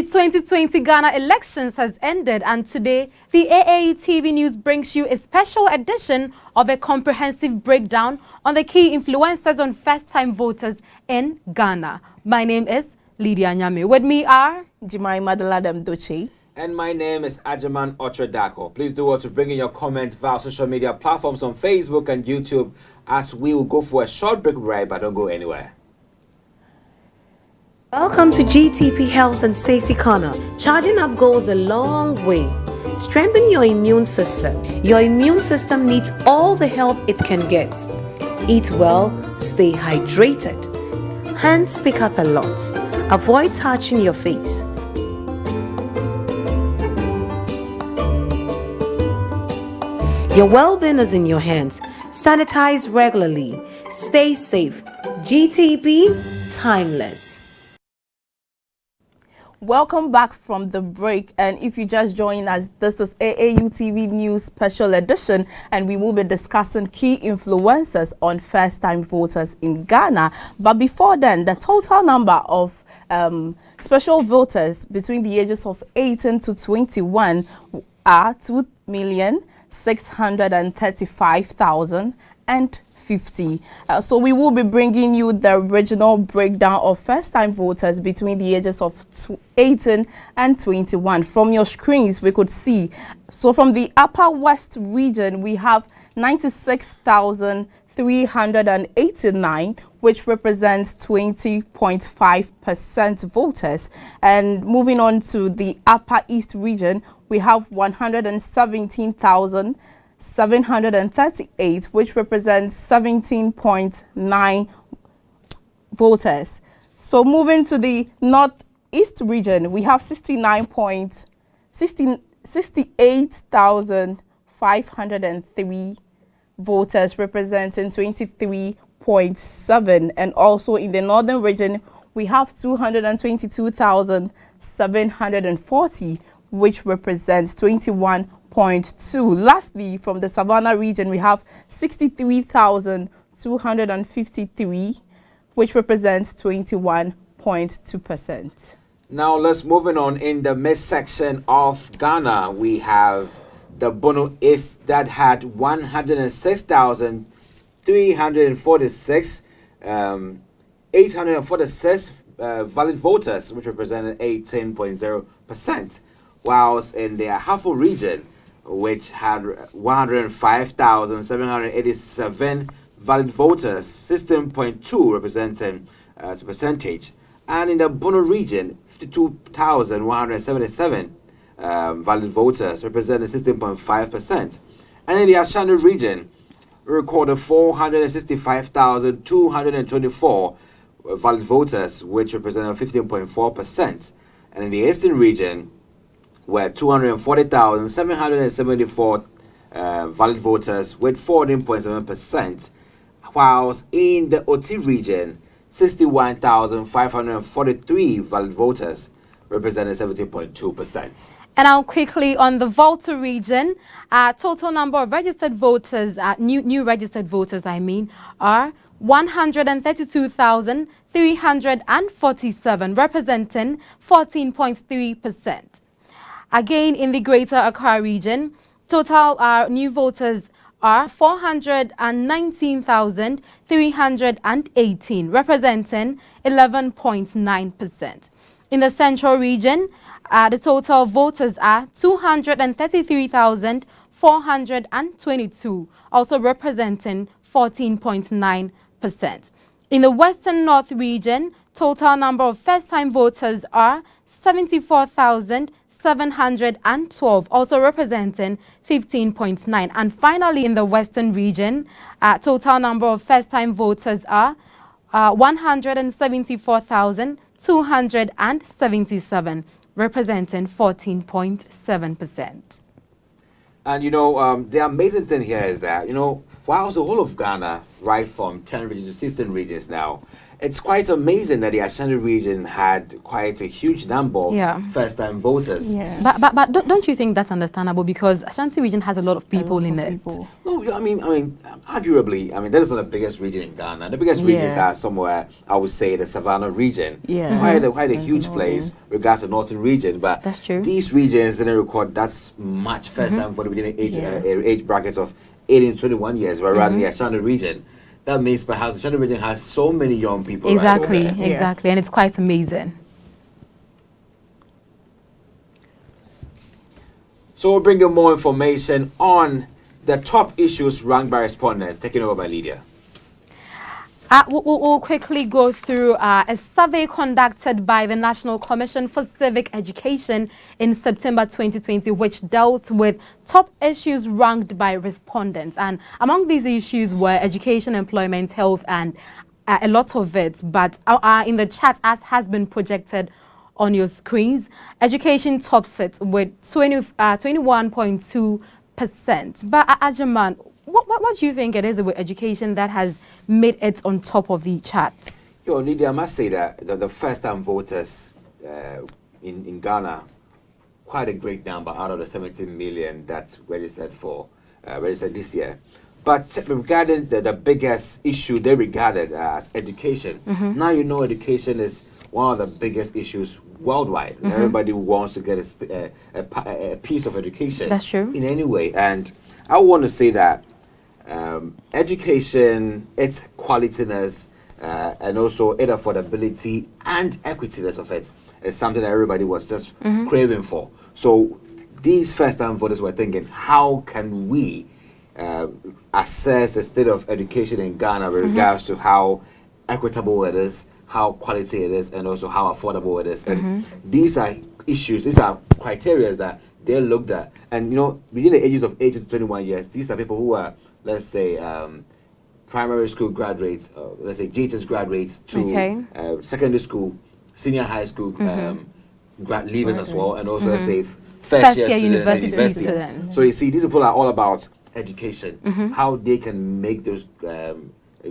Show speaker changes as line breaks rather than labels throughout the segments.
The 2020 Ghana elections has ended, and today the AAU TV News brings you a special edition of a comprehensive breakdown on the key influencers on first-time voters in Ghana. My name is Lydia Nyame. With me are
Jimai Madaladam Doche.
And my name is Ajaman Otredako. Please do want to bring in your comments via social media platforms on Facebook and YouTube, as we will go for a short break right, but don't go anywhere.
Welcome to GTP Health and Safety Corner. Charging up goes a long way. Strengthen your immune system. Your immune system needs all the help it can get. Eat well, stay hydrated. Hands pick up a lot. Avoid touching your face. Your well-being is in your hands. Sanitize regularly. Stay safe. GTP, timeless.
Welcome back from the break, and if you just joined us, this is AAU TV News Special Edition, and we will be discussing key influencers on first-time voters in Ghana. But before then, the total number of special voters between the ages of 18 to 21 are 2,635,050. So we will be bringing you the original breakdown of first-time voters between the ages of 18 and 21. From your screens, we could see. So from the Upper West region, we have 96,389, which represents 20.5% voters. And moving on to the Upper East region, we have 117,738, which represents 17.9 voters. So moving to the Northeast region, we have 68,503 voters, representing 23.7. And also in the Northern region, we have 222,740, which represents 21.2. Lastly, from the Savannah region, we have 63,253, which represents 21.2%.
Now let's moving on. In the midsection of Ghana, we have the Bono East that had 106,346, 846 valid voters, which represented 18.0%. Whilst in the Ahafo region, which had 105,787 valid voters, 16.2 representing as a percentage. And in the Bono region, 52,177 valid voters, representing 16.5%. And in the Ashanti region, we recorded 465,224 valid voters, which represented 15.4%. And in the Eastern region, were 240,774 valid voters with 14.7%, whilst in the OT region, 61,543 valid voters, representing 17.2%.
And now quickly on the Volta region, total number of registered voters, new registered voters, are 132,347, representing 14.3%. Again, in the Greater Accra region, total new voters are 419,318, representing 11.9%. In the Central region, the total voters are 233,422, also representing 14.9%. In the Western North region, total number of first-time voters are 74,712, also representing 15.9%. And finally, in the Western region, total number of first-time voters are 174,277, representing 14.7%.
And the amazing thing here is that, whilst the whole of Ghana, right from 10 regions to 16 regions now, it's quite amazing that the Ashanti region had quite a huge number of first-time voters.
Yeah.
But don't you think that's understandable, because Ashanti region has a lot of people in it?
No, I mean, arguably, that is not the biggest region in Ghana. The biggest regions are somewhere, I would say, the Savannah region.
Yeah.
Quite a huge place regards to the northern region. But
that's true.
These regions didn't record that much first-time voter within the age brackets of 18 to 21 years, whereas rather the Ashanti region, that means perhaps the Ashanti region has so many young people.
Exactly,
right
exactly, and it's quite amazing.
So we'll bring you more information on the top issues ranked by respondents. Taken over by Lydia.
We'll quickly go through a survey conducted by the National Commission for Civic Education in September 2020, which dealt with top issues ranked by respondents. And among these issues were education, employment, health, and a lot of it. But in the chat, as has been projected on your screens, education tops it with 21.2%. But Ajaman, what do you think it is with education that has made it on top of the chart?
Lydia, I must say that the first-time voters in Ghana, quite a great number out of the 17 million that registered this year. But regarding the biggest issue they regarded as education, now you know education is one of the biggest issues worldwide. Everybody wants to get a piece of education.
That's true.
In any way. And I want to say that education, its qualityness, and also its affordability and equityness of it is something that everybody was just craving for. So these first-time voters were thinking, how can we assess the state of education in Ghana with regards to how equitable it is, how quality it is, and also how affordable it is. And these are issues, these are criteria that they looked at. And within the ages of 18 to 21 years, these are people who are, let's say, primary school graduates, let's say GHS graduates to secondary school, senior high school leavers as well, and also let's say first year university students. So you see, these people are all about education, how they can make those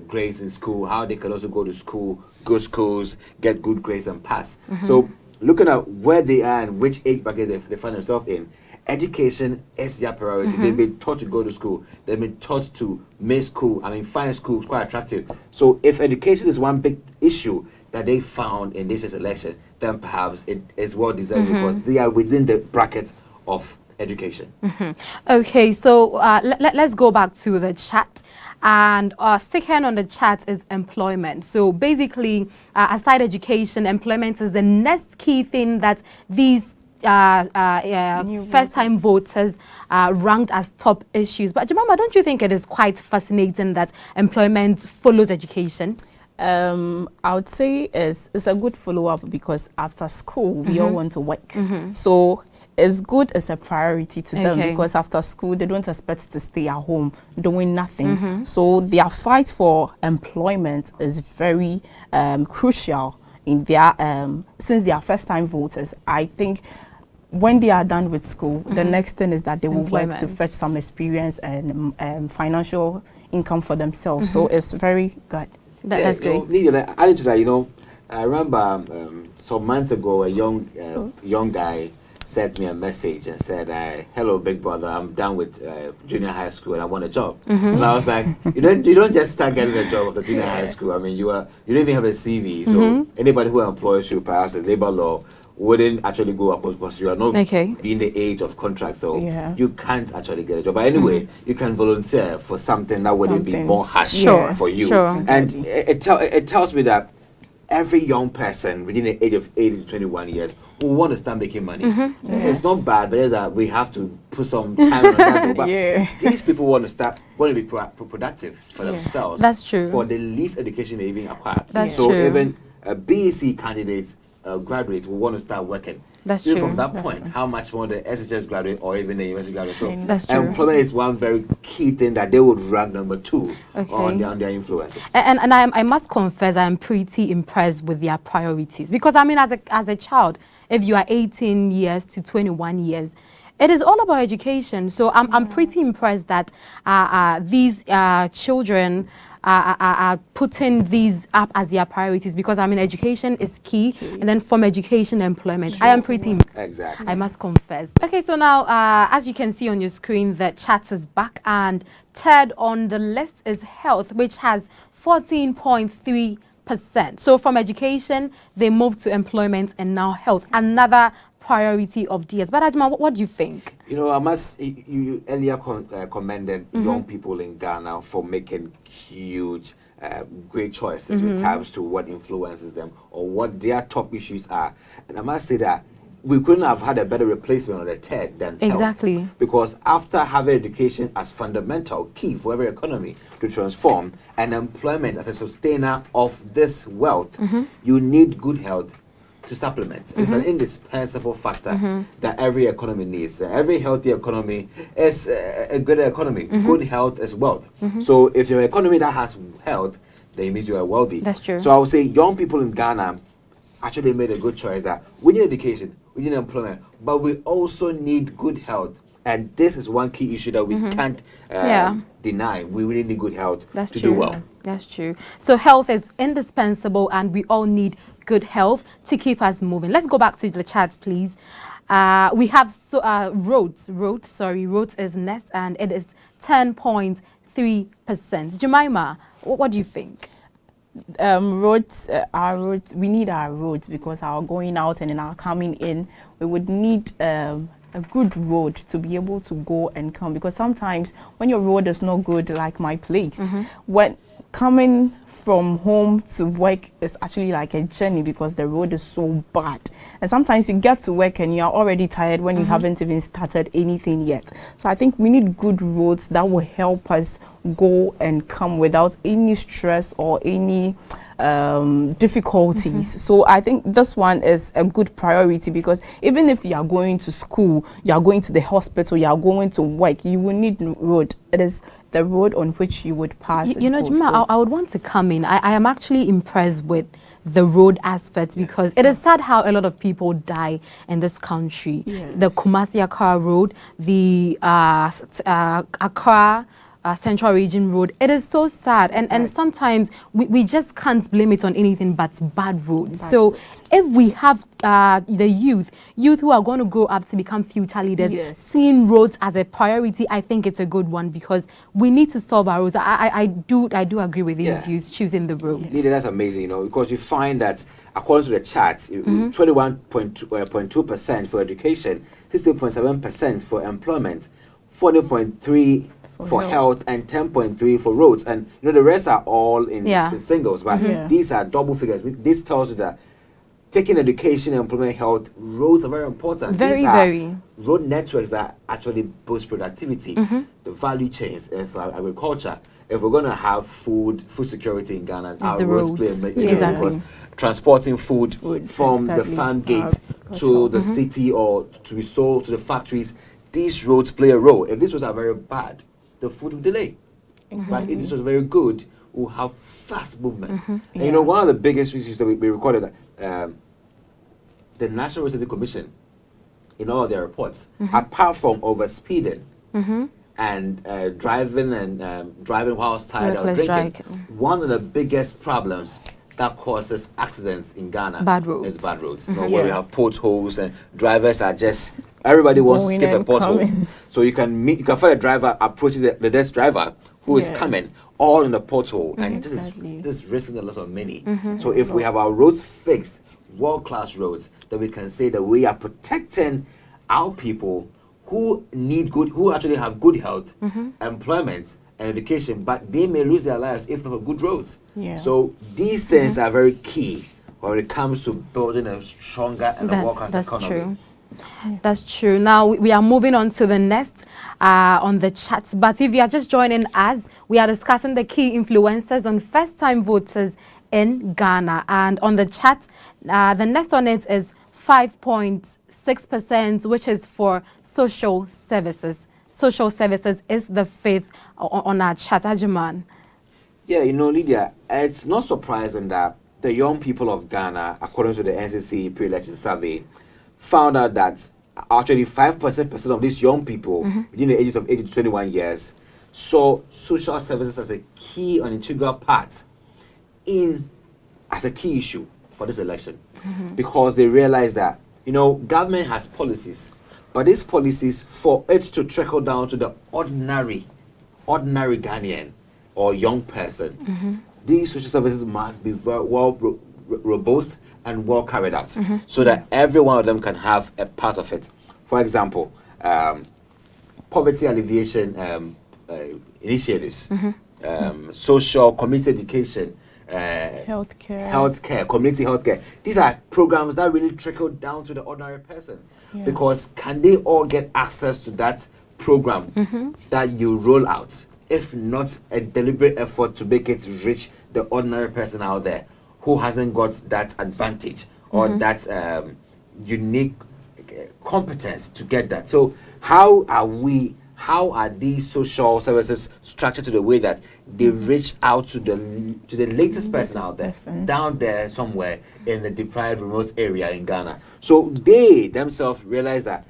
grades in school, how they can also go to school, good schools, get good grades and pass. So looking at where they are and which age bracket they find themselves in, education is their priority. They've been taught to go to school. They've been taught to make school, find schools quite attractive. So if education is one big issue that they found in this election, then perhaps it is well deserved because they are within the bracket of education.
Okay, so let's go back to the chat. And second on the chat is employment. So basically, aside education, employment is the next key thing that these first-time voters ranked as top issues. But Jemima, don't you think it is quite fascinating that employment follows education?
I would say it's a good follow-up because after school, we all want to work. So it's good as a priority to them because after school, they don't expect to stay at home doing nothing. So their fight for employment is very crucial in their, since they are first-time voters. I think when they are done with school, the next thing is that they will work to fetch some experience and financial income for themselves. So it's very good.
That's great.
Adding to that, I remember some months ago, a young guy sent me a message and said, hello, big brother, I'm done with junior high school and I want a job. And I was like, you don't just start getting a job after junior high school. You don't even have a CV. So anybody who employs you, perhaps the labor law, wouldn't actually go up because you are not in the age of contract, so you can't actually get a job. But anyway, you can volunteer for something that would be more harsh for you. And it tells me that every young person within the age of 18 to 21 years will want to start making money. It's not bad, but it's that we have to put some time on that. But these people want to be productive for themselves.
That's true.
For the least education they even acquire.
That's
so
true.
even BEC candidates, graduates will want to start working.
That's
true.
true.
From that point, how much more the SHS graduate or even the university graduate. So
that's true.
Employment is one very key thing that they would rank number 2 on their influences.
And I must confess, I am pretty impressed with their priorities because as a child, if you are 18 years to 21 years, It is all about education. So I'm pretty impressed that these children are putting these up as their priorities, because I mean education is key, and then from education, employment. I am pretty impressed.
Exactly.
I must confess. Okay, so now as you can see on your screen, the chat is back, and third on the list is health, which has 14.3%. So from education, they moved to employment, and now health, another priority of DS. But Ajma, what do you think?
You know, I must. You earlier commended young people in Ghana for making huge, great choices with regards to what influences them or what their top issues are. And I must say that we couldn't have had a better replacement on the third than health.
Exactly.
Because after having education as fundamental, key for every economy to transform, and employment as a sustainer of this wealth, you need good health to supplement. It's an indispensable factor that every economy needs. Every healthy economy is a good economy. Good health is wealth. So if you're an economy that has health, then it means you are wealthy.
That's true.
So I would say young people in Ghana actually made a good choice that we need education, we need employment, but we also need good health. And this is one key issue that we can't deny. We really need good health to do well.
That's true. So health is indispensable, and we all need good health to keep us moving. Let's go back to the chat, please. We have roads is next, and it is 10.3%. Jemima, what do you think?
Roads, we need our roads, because our going out and then our coming in, we would need a good road to be able to go and come, because sometimes when your road is not good, like my place, when coming from home to work is actually like a journey, because the road is so bad, and sometimes you get to work and you are already tired when you haven't even started anything yet. So I think we need good roads that will help us go and come without any stress or any difficulties. So I think this one is a good priority, because even if you are going to school, you are going to the hospital, you are going to work, you will need road. It is the road on which you would pass.
You know, Juma, I would want to come in. I am actually impressed with the road aspect, because it is sad how a lot of people die in this country. The Kumasi Accra road, the Accra Central Region Road. It is so sad, and sometimes we just can't blame it on anything but bad roads. If we have the youth who are going to grow up to become future leaders, seeing roads as a priority, I think it's a good one, because we need to solve our roads. I do agree with these youth choosing the road.
Lydia, that's amazing, you know, because you find that according to the chart, 21.2% for education, 16.7% for employment, 40.3% for health, and 10.3% for roads. And you know, the rest are all in singles, but these are double figures. This tells you that taking education, employment, health, roads are very important.
Very,
these are
very.
Road networks that actually boost productivity, the value chains of agriculture. If we're going to have food security in Ghana, our roads play a major role, because transporting food from the farm gate to the city or to be sold to the factories, these roads play a role. If these roads are very bad, the food will delay. But if this was very good, we'll have fast movement. And you know, one of the biggest issues that we recorded, the National Road Safety Commission, in all of their reports, apart from overspeeding and driving whilst tired or drinking, one of the biggest problems that causes accidents in Ghana is bad roads. You know, where we have potholes and drivers are just, everybody wants to skip a pothole. So you can find a driver approaching the next driver who is coming, all in the pothole, and this is risking a lot of money. So if we have our roads fixed, world-class roads, then we can say that we are protecting our people who actually have good health, employment, and education, but they may lose their lives if not for good roads. So these things are very key when it comes to building a stronger and a world-class economy.
True. That's true. Now we are moving on to the next on the chat. But if you are just joining us, we are discussing the key influences on first-time voters in Ghana. And on the chat, the next on it is 5.6%, which is for social services. Social services is the fifth on our chat. Ajiman.
Yeah, you know, Lydia, it's not surprising that the young people of Ghana, according to the NCC pre-election survey, found out that actually 5% of these young people within the ages of 18 to 21 years saw social services as a key and integral part as a key issue for this election, because they realized that, you know, government has policies, but these policies, for it to trickle down to the ordinary Ghanaian or young person, these social services must be very robust and well carried out, so that every one of them can have a part of it. For example, poverty alleviation initiatives, social community education, healthcare, community healthcare. These are programs that really trickle down to the ordinary person, because can they all get access to that program that you roll out? If not a deliberate effort to make it reach the ordinary person out there who hasn't got that advantage or that unique competence to get that. So how are these social services structured to the way that they reach out to the latest person out there, down there somewhere in the deprived remote area in Ghana? So they themselves realize that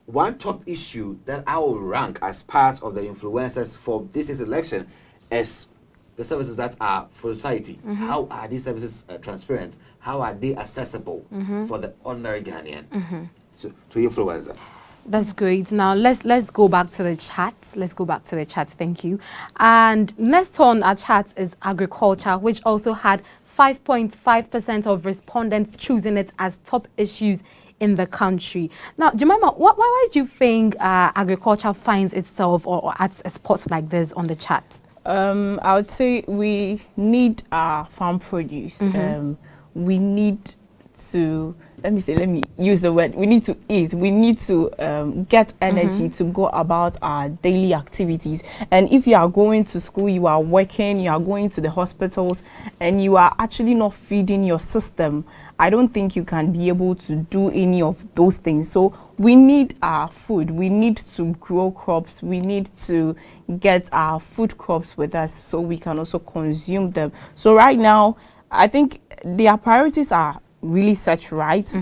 one top issue that I will rank as part of the influencers for this election is the services that are for society. How are these services transparent? How are they accessible for the ordinary Ghanaian to influence them?
That's great. Now let's go back to the chat. Thank you. And next on our chat is agriculture, which also had 5.5% of respondents choosing it as top issues in the country. Now, Jemima, why do you think agriculture finds itself or at a spot like this on the chat?
I would say we need our farm produce. We need to, let me use the word, we need to eat, we need to get energy to go about our daily activities. And if you are going to school, you are working, you are going to the hospitals, and you are actually not feeding your system, I don't think you can be able to do any of those things. So we need our food, we need to grow crops, we need to get our food crops with us so we can also consume them. So right now, I think their priorities are really set right,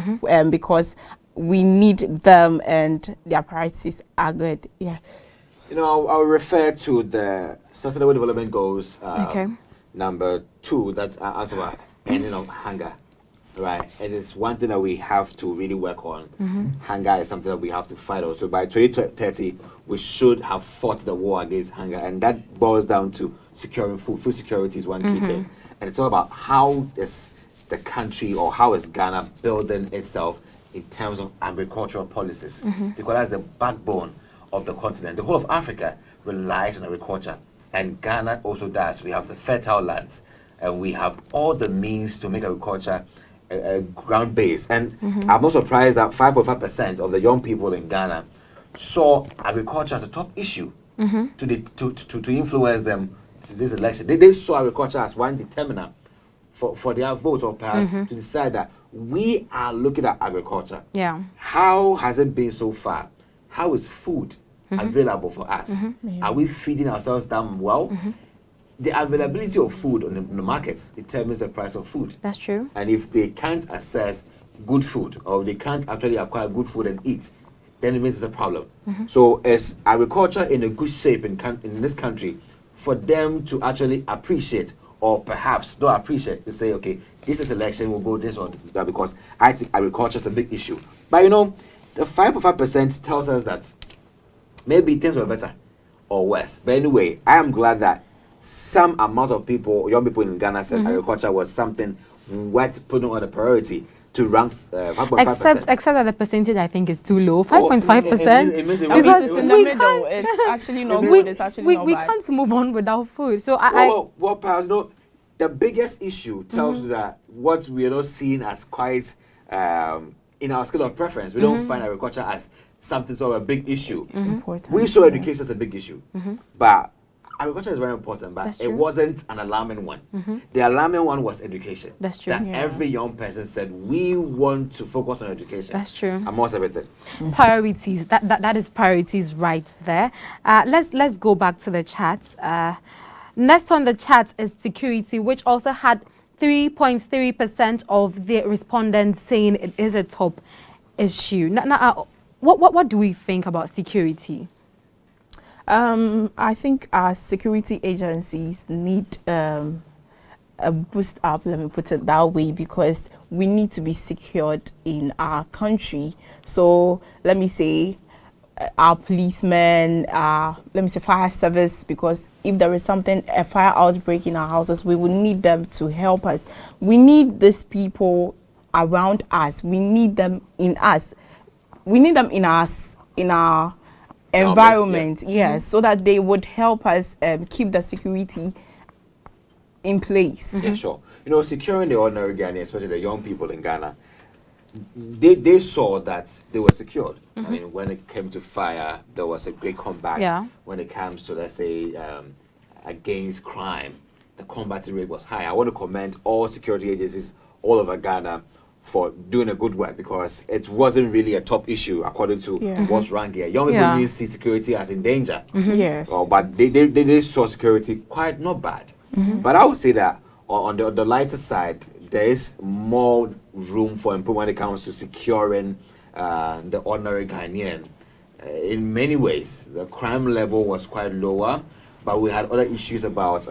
because we need them and their priorities are good. Yeah.
You know, I'll refer to the Sustainable Development Goals number 2, that's answer about ending of hunger. Right, it is one thing that we have to really work on. Hunger is something that we have to fight on. So by 2030, we should have fought the war against hunger, and that boils down to securing food. Food security is one key thing, and it's all about how is the country or how is Ghana building itself in terms of agricultural policies, because that's the backbone of the continent. The whole of Africa relies on agriculture, and Ghana also does. We have the fertile lands, and we have all the means to make agriculture ground based. And I'm not surprised that 5.5% of the young people in Ghana saw agriculture as a top issue to influence them to this election. They saw agriculture as one determinant for their vote, or perhaps to decide that we are looking at agriculture. Yeah. How has it been so far? How is food available for us? Are we feeding ourselves damn well? The availability of food on the market determines the price of food.
That's true.
And if they can't access good food, or they can't actually acquire good food and eat, then it means it's a problem. So is agriculture in a good shape in this country for them to actually appreciate, or perhaps not appreciate, to say, okay, this is election, we'll go this or this, because I think agriculture is a big issue. But you know, the 5.5% tells us that maybe things were better or worse. But anyway, I am glad that some amount of people, young people in Ghana, said agriculture was something worth putting on a priority to rank 5.5%.
Except that the percentage, I think, is too low. 5.5%.
Because it's in the middle. It's actually not good. It's actually not bad.
We can't move on without food. So
well, perhaps no. The biggest issue tells you that what we are not seeing as quite in our scale of preference. We don't find agriculture as something sort of a big issue. We saw education as a big issue, but agriculture is very important, but it wasn't an alarming one. The alarming one was education.
That's true.
That every young person said, we want to focus on education.
That's true.
Amongst everything.
Priorities. That is priorities right there. Let's go back to the chat. Next on the chat is security, which also had 3.3% of the respondents saying it is a top issue. Now, what do we think about security?
I think our security agencies need a boost up, let me put it that way, because we need to be secured in our country. So let me say our policemen, let me say fire service, because if there is something, a fire outbreak in our houses, we will need them to help us. We need these people around us. We need them in us. We need them in our environment, yes, so that they would help us keep the security in place.
Yeah, sure. You know, securing the ordinary Ghanaians, especially the young people in Ghana, they saw that they were secured. I mean, when it came to fire, there was a great combat.
Yeah.
When it comes to, let's say, against crime, the combating rate was high. I want to commend all security agencies all over Ghana for doing a good work, because it wasn't really a top issue according to what's ranked here. Young people really see security as in danger.
Yes.
But they saw security quite not bad. But I would say that on the lighter side, there is more room for improvement when it comes to securing the ordinary Ghanaian. In many ways, the crime level was quite lower, but we had other issues about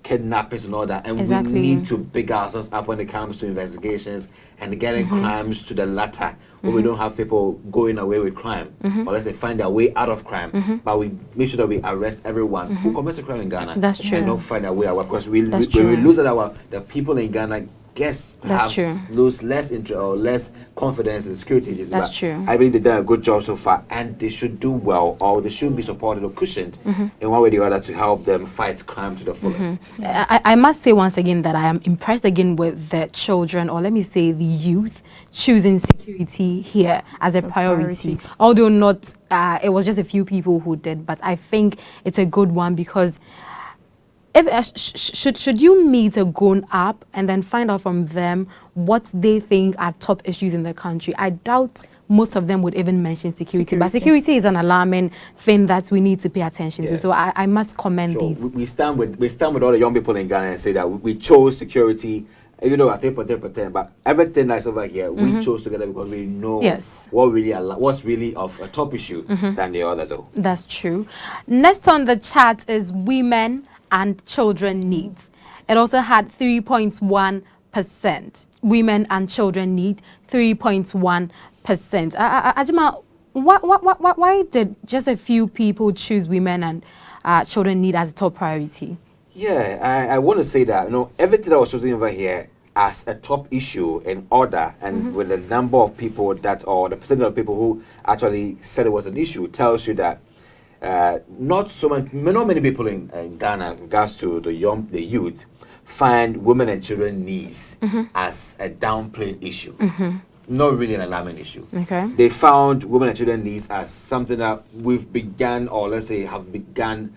kidnappings and all that, and we need to big ourselves up when it comes to investigations and getting crimes to the latter, where we don't have people going away with crime, or let's say find their way out of crime, but we make sure that we arrest everyone who commits a crime in Ghana.
That's true.
And don't find their way out, because when we lose that, the people in Ghana guess perhaps lose less interest or less confidence in security agencies.
That's true.
I believe they've done a good job so far, and they should do well, or they should be supported or cushioned in one way or the other to help them fight crime to the fullest.
I must say once again that I am impressed again with the children, or let me say the youth, choosing security here as a priority. Although not, it was just a few people who did, but I think it's a good one, because if should you meet a grown up and then find out from them what they think are top issues in the country, I doubt most of them would even mention security. But security is an alarming thing that we need to pay attention to. So I must commend these.
We stand with all the young people in Ghana and say that we chose security, even though I think pretend, but everything that's over here we chose together because we know what's really of a top issue than the other, though.
That's true. Next on the chart is women and children needs. It also had 3.1%. Women and children need 3.1%. Ajima, why did just a few people choose women and children need as a top priority?
Yeah, I want to say that, you know, everything that was chosen over here as a top issue in order, and with the number of people that, or the percentage of people who actually said it was an issue, tells you that not many people in Ghana, in regards to the youth, find women and children needs as a downplayed issue. Not really an alarming issue. They found women and children needs as something that we've begun, or let's say have begun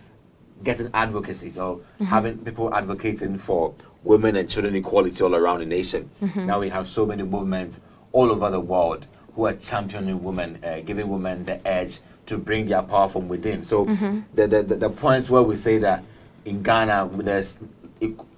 getting advocacy, or having people advocating for women and children equality all around the nation. Now we have so many movements all over the world who are championing women, giving women the edge to bring their power from within. So the points where we say that in Ghana there's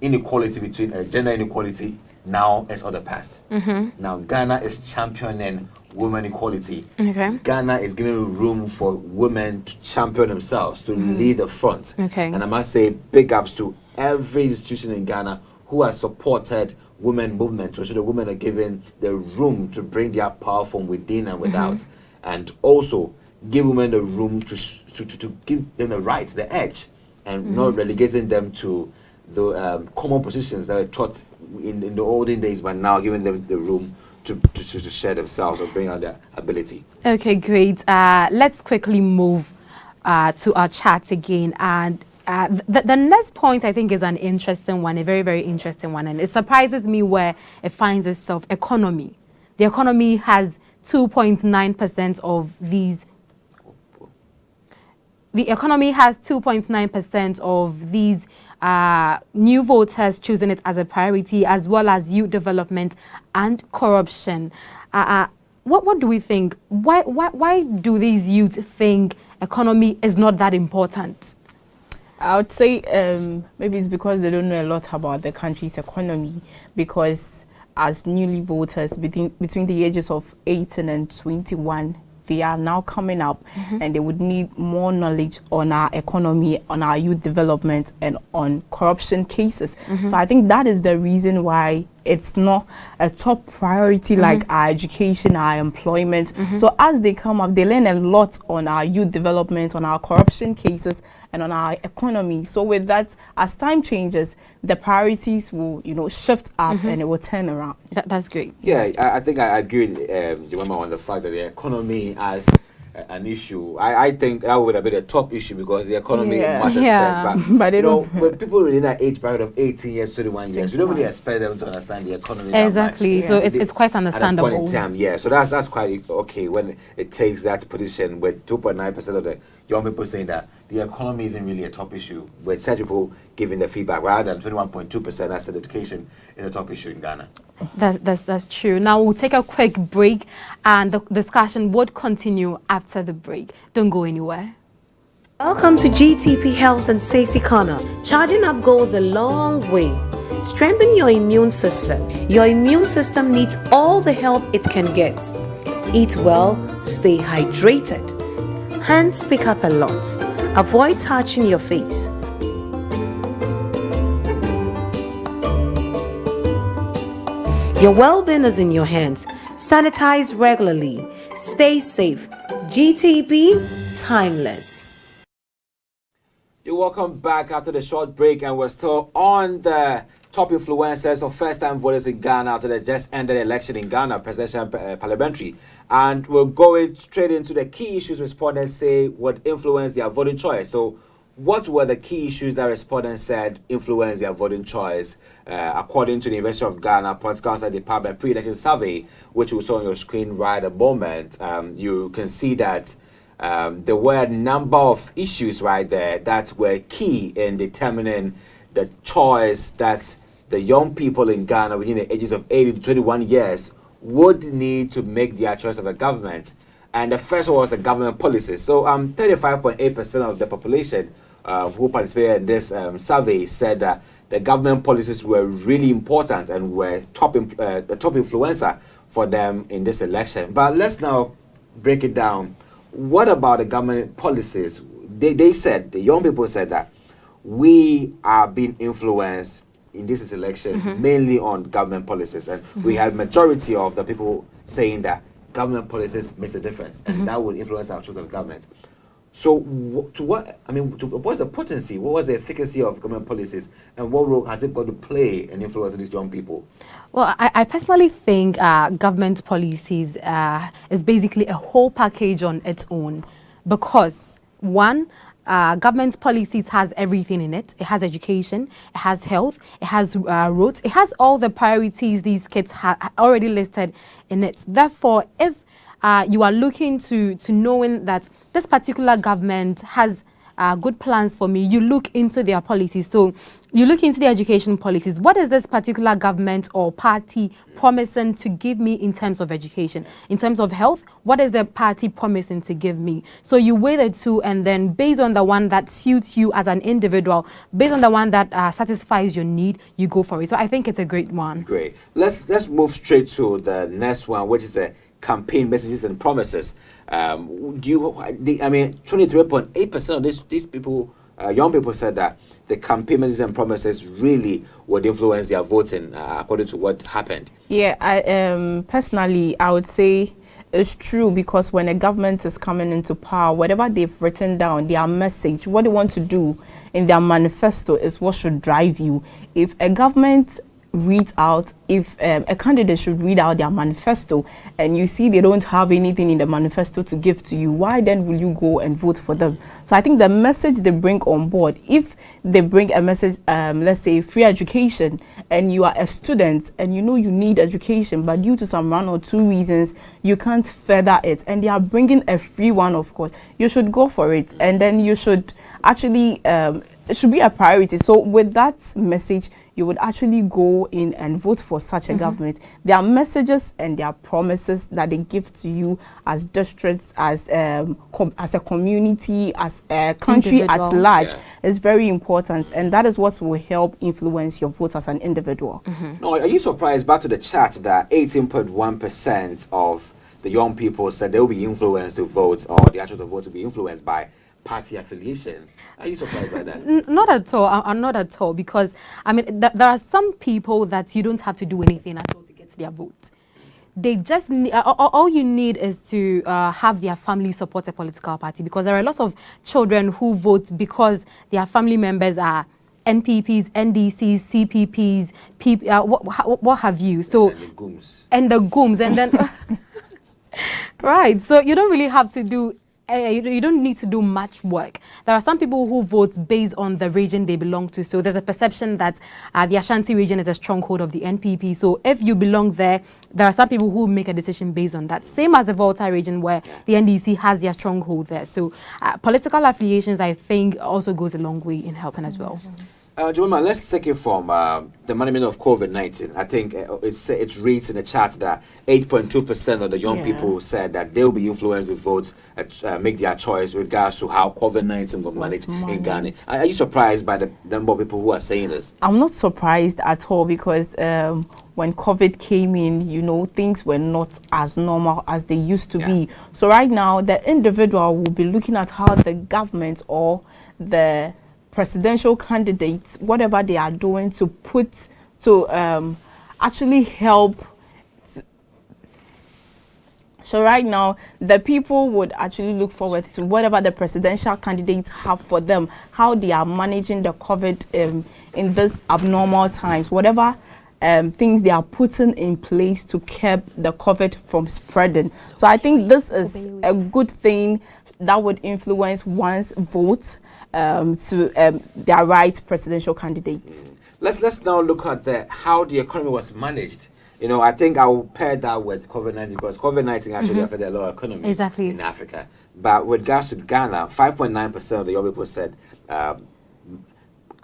inequality between gender inequality now is all the past. Now Ghana is championing women equality. Ghana is giving room for women to champion themselves, to lead the front. And I must say big ups to every institution in Ghana who has supported women movement, so the women are given the room to bring their power from within and without, and also give women the room to give them the rights, the edge, and not relegating them to the common positions that were taught in the olden days, but now giving them the room to share themselves or bring out their ability. Okay, great. Let's quickly move to our chat again. And the next point, I think, is an interesting one, a very, very interesting one. And it surprises me where it finds itself: economy. The economy has 2.9% of these. The economy has 2.9% of these new voters choosing it as a priority, as well as youth development and corruption. What do we think? Why do these youth think economy is not that important?
I would say maybe it's because they don't know a lot about the country's economy, because as newly voters between the ages of 18 and 21, they are now coming up and they would need more knowledge on our economy, on our youth development, and on corruption cases. So I think that is the reason why it's not a top priority like our education, our employment. So as they come up, they learn a lot on our youth development, on our corruption cases, and on our economy. So with that, as time changes, the priorities will, shift up and it will turn around.
That's great.
Yeah, I think I agree with Jemima on the fact that the economy as an issue. I think that would have been a top issue because the economy matters first.
But
when people within that age bracket of 18 years, 21 years, you don't really expect them to understand the economy.
Exactly.
That
so it's quite understandable.
At a point in time, yeah. So that's quite okay when it takes that position with 2.9% of the young people saying that the economy isn't really a top issue, with such people giving the feedback rather than 21.2% as that education is a top issue in Ghana.
That's true. Now we'll take a quick break and the discussion would continue after the break. Don't go anywhere.
Welcome to GTP Health and Safety Corner. Charging up goes a long way. Strengthen your immune system. Your immune system needs all the help it can get. Eat well, stay hydrated. Hands pick up a lot. Avoid touching your face. Your well-being is in your hands. Sanitize regularly. Stay safe. GTP, timeless.
You're welcome back after the short break, and we're still on the top influencers of first-time voters in Ghana after the just ended election in Ghana, presidential parliamentary. And we're going straight into the key issues respondents say would influence their voting choice. So what were the key issues that respondents said influence their voting choice? According to the University of Ghana Political Science Department pre-election survey, which we saw on your screen right at the moment, you can see that there were a number of issues right there that were key in determining the choice that the young people in Ghana within the ages of 18 to 21 years would need to make their choice of a government. And the first one was the government policies. So 35.8% of the population who participated in this survey said that the government policies were really important and were the top influencer for them in this election. But let's now break it down. What about the government policies? They said, the young people said that we are being influenced in this election mainly on government policies. And we had majority of the people saying that government policies makes a difference and that would influence our choice of government. So what's the potency? What was the efficacy of government policies and what role has it got to play in influencing these young people?
Well, I personally think government policies is basically a whole package on its own because one, government policies has everything in it. It has education, it has health, it has roads, it has all the priorities these kids have already listed in it. Therefore, if you are looking to knowing that this particular government has good plans for me, you look into their policies. So you look into the education policies. What is this particular government or party promising to give me in terms of education? In terms of health, what is the party promising to give me? So you weigh the two, and then based on the one that suits you as an individual, based on the one that satisfies your need, you go for it. So I think it's a great one.
Great. Let's move straight to the next one, which is the campaign messages and promises. 23.8% of these people, young people, said that the campaign messages and promises really would influence their voting, according to what happened.
Yeah, personally, I would say it's true because when a government is coming into power, whatever they've written down, their message, what they want to do in their manifesto is what should drive you. If a government reads out, if a candidate should read out their manifesto and you see they don't have anything in the manifesto to give to you, why then will you go and vote for them? So I think the message they bring on board, if they bring a message, let's say free education, and you are a student and you know you need education, but due to some one or two reasons you can't further it, and they are bringing a free one, of course, you should go for it. And then you should actually it should be a priority. So with that message, you would actually go in and vote for such a government. There are messages and there are promises that they give to you as districts, as a community, as a country at large.
Yeah.
It's very important, and that is what will help influence your vote as an individual.
No, are you surprised, back to the chat, that 18.1% of the young people said they will be influenced to vote, or the actual vote to be influenced by party affiliation? Are you surprised by that?
Not at all. I'm not at all, because I mean there are some people that you don't have to do anything at all to get their vote. They just all you need is to have their family support a political party, because there are lots of children who vote because their family members are NPPs, NDCs, CPPs, what have you. So
And the gooms.
and the gooms, and then right. So you don't really have to do. You don't need to do much work. There are some people who vote based on the region they belong to. So there's a perception that the Ashanti region is a stronghold of the NPP. So if you belong there, there are some people who make a decision based on that. Same as the Volta region, where the NDC has their stronghold there. So political affiliations, I think, also goes a long way in helping as well.
Jemima, let's take it from the management of COVID-19. I think it reads in the chat that 8.2% of the young people said that they'll be influenced to vote, make their choice with regards to how COVID-19 will manage in Ghana. Are you surprised by the number of people who are saying this?
I'm not surprised at all, because when COVID came in, you know, things were not as normal as they used to be. So right now, the individual will be looking at how the government or the presidential candidates, whatever they are doing to actually help. So right now, the people would actually look forward to whatever the presidential candidates have for them, how they are managing the COVID in this abnormal times, whatever things they are putting in place to keep the COVID from spreading. So I think this is a good thing that would influence one's vote to their right presidential candidates.
Let's now look at how the economy was managed. You know, I think I will pair that with COVID-19, because COVID-19 actually affected a lot of economies in Africa. But with regards to Ghana, 5.9% of the young people said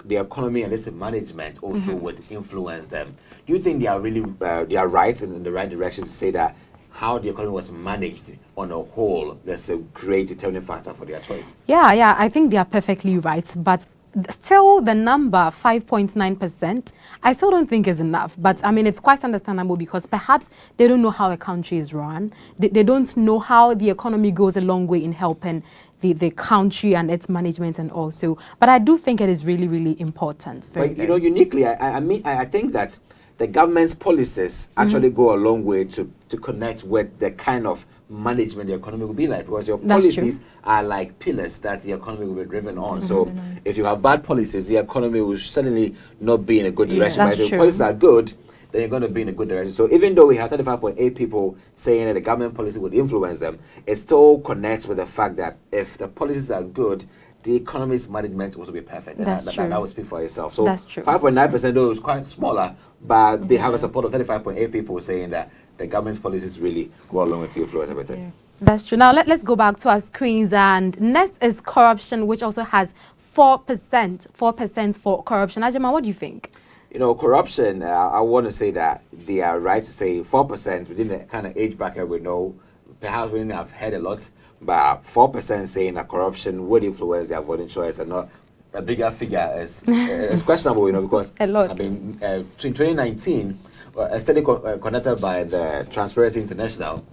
the economy and its management also would influence them. Do you think they are really they are right in the right direction to say that how the economy was managed on a whole, that's a great determining factor for their choice?
Yeah, I think they are perfectly right, but still the number 5.9%, I still don't think is enough. But I mean, it's quite understandable, because perhaps they don't know how a country is run. They don't know how the economy goes a long way in helping the country and its management and also. But I do think it is really, really important.
But you know, uniquely, I think that the government's policies actually go a long way to connect with the kind of management the economy will be like, because your policies are like pillars that the economy will be driven on. So if you have bad policies, the economy will certainly not be in a good direction. But if your policies are good, then you're going to be in a good direction. So even though we have 35.8 people saying that the government policy would influence them, it still connects with the fact that if the policies are good, the economy's management will also be perfect. And that would speak for itself. So 5.9% though is quite smaller, but they have a support of 35.8 people saying that the government's policies really go along with to influence everything.
That's true. Now let's go back to our screens, and next is corruption, which also has 4% for corruption. Ajima, what do you think?
You know, corruption, I want to say that they are right to say 4% within the kind of age bracket we know. Perhaps we have heard a lot, but 4% saying that corruption would influence their voting choice and not a bigger figure is questionable, you know, because
a lot.
I mean, in 2019, a study conducted by the Transparency International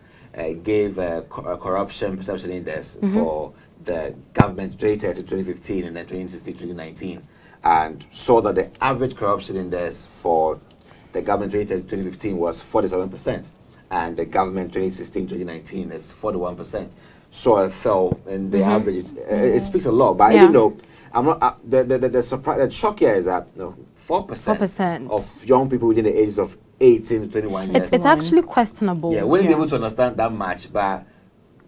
gave a corruption perception index for the government 2010 to 2015 and then 2016 to 2019, and saw that the average corruption index for the government 2010 to 2015 was 47%, and the government 2016-2019 is 41%. So it fell in the average. It speaks a lot, but even though I'm not the surprise, the shock here is that 4% of young people within the ages of 18 to 21 years.
It's actually questionable.
Yeah, we wouldn't be able to understand that much, but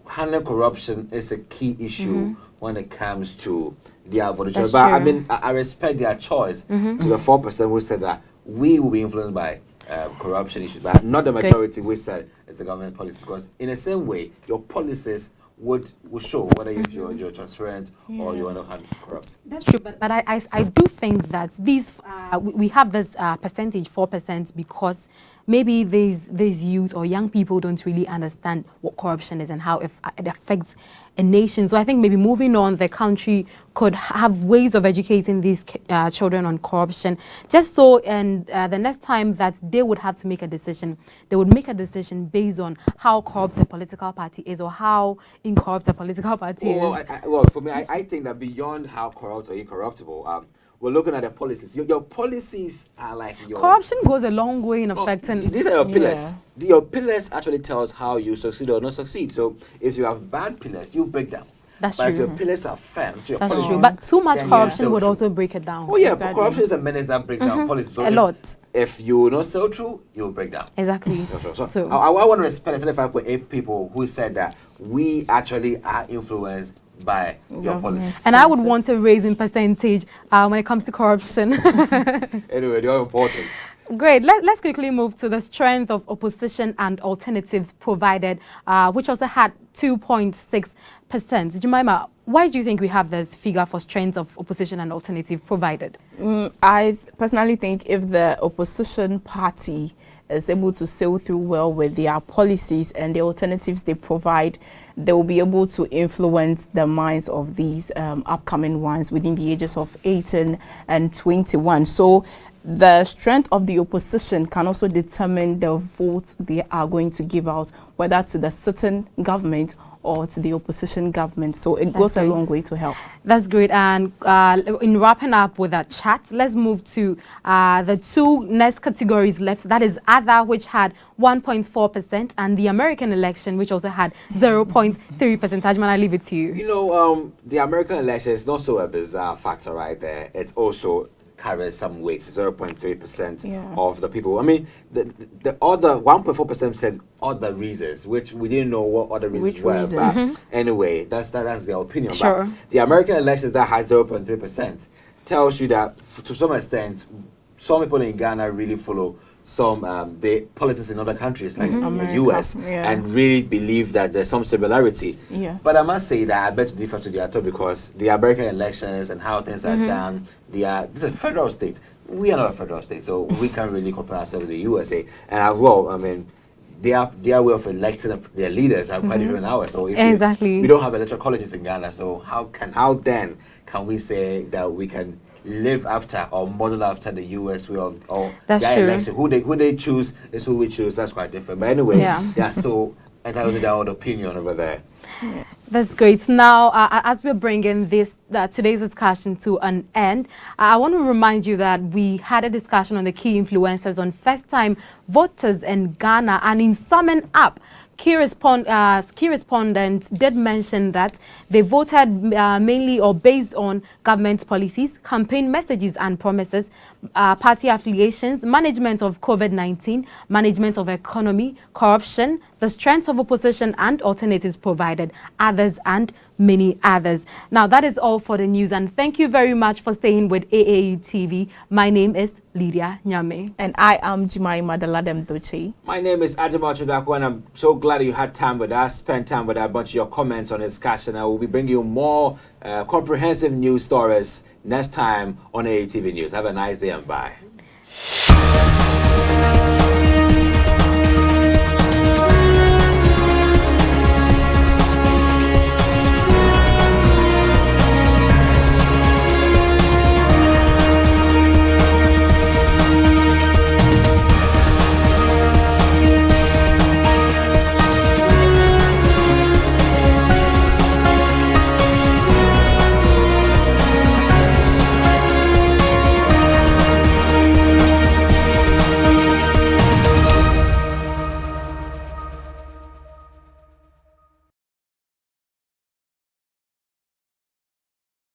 handling corruption is a key issue when it comes to their voting choice. But I mean, I respect their choice to the 4% who said that we will be influenced by corruption issues, but not the majority which said it's the government policy, because in the same way, your policies would show whether if you're transparent or you're not corrupt.
That's true, but I do think that these we have this percentage 4% because maybe these youth or young people don't really understand what corruption is and how it affects a nation. So I think maybe moving on, the country could have ways of educating these children on corruption, just so and the next time that they would have to make a decision, they would make a decision based on how corrupt a political party is or how incorrupt a political party is.
Well, for me, I think that beyond how corrupt or incorruptible, we're looking at the policies. Your policies are like your...
Corruption goes a long way in affecting...
These are your pillars. Your pillars actually tells how you succeed or not succeed. So if you have bad pillars, you break down.
That's
but
true.
If your pillars are firm, so your
That's
policies,
true. But too much
then
corruption would also break it down.
Oh yeah, but corruption is a menace that breaks down policies. So
a lot.
If you not sell true, you'll break down.
Exactly.
So I want to respect the 35.8 people who said that we actually are influenced by your policies.
And I would want to raise in percentage when it comes to corruption.
Anyway, they're important.
Great. Let's quickly move to the strength of opposition and alternatives provided, which also had 2.6%. Jemima, why do you think we have this figure for strength of opposition and alternative provided?
I personally think if the opposition party is able to sail through well with their policies and the alternatives they provide, they will be able to influence the minds of these upcoming ones within the ages of 18 and 21. So the strength of the opposition can also determine the vote they are going to give out, whether to the sitting government or to the opposition government. So it goes a long way to help.
That's great. And in wrapping up with that chat, let's move to the two next categories left. That is other, which had 1.4%, and the American election, which also had 0.3%. Ajman, I leave it to you.
You know, the American election is not so a bizarre factor right there. It also carries some weight, 0.3% of the people. I mean, the other 1.4% said other reasons, which we didn't know what other reasons were. But anyway, that's their opinion.
Sure.
But the American elections that had 0.3% tells you that to some extent, some people in Ghana really follow some the politics in other countries like the US and really believe that there's some similarity. But I must say that I bet you differ to the other because the American elections and how things are done, this is a federal state. We are not a federal state, so we can't really compare ourselves with the USA. And as well, I mean, their way of electing their leaders are quite different than ours. So if we don't have electoral colleges in Ghana, so how then can we say that we can live after or model after the US way of their election? Who they choose is who we choose. That's quite different. But anyway, they are still entitled to their own opinion over there.
That's great. Now, as we're bringing this today's discussion to an end, I want to remind you that we had a discussion on the key influencers on first-time voters in Ghana, and in summing up, key respondents did mention that they voted mainly or based on government policies, campaign messages and promises, party affiliations, management of COVID-19, management of economy, corruption, the strength of opposition and alternatives provided, others and many others. Now, that is all for the news, and thank you very much for staying with AAU TV. My name is Lydia Nyame.
And I am Jemima Daladem Doche.
My name is Ajima Chodako, and I'm so glad you had time with us, spent time with us, a bunch of your comments on this discussion. I will be bringing you more comprehensive news stories next time on AAU TV News. Have a nice day and bye.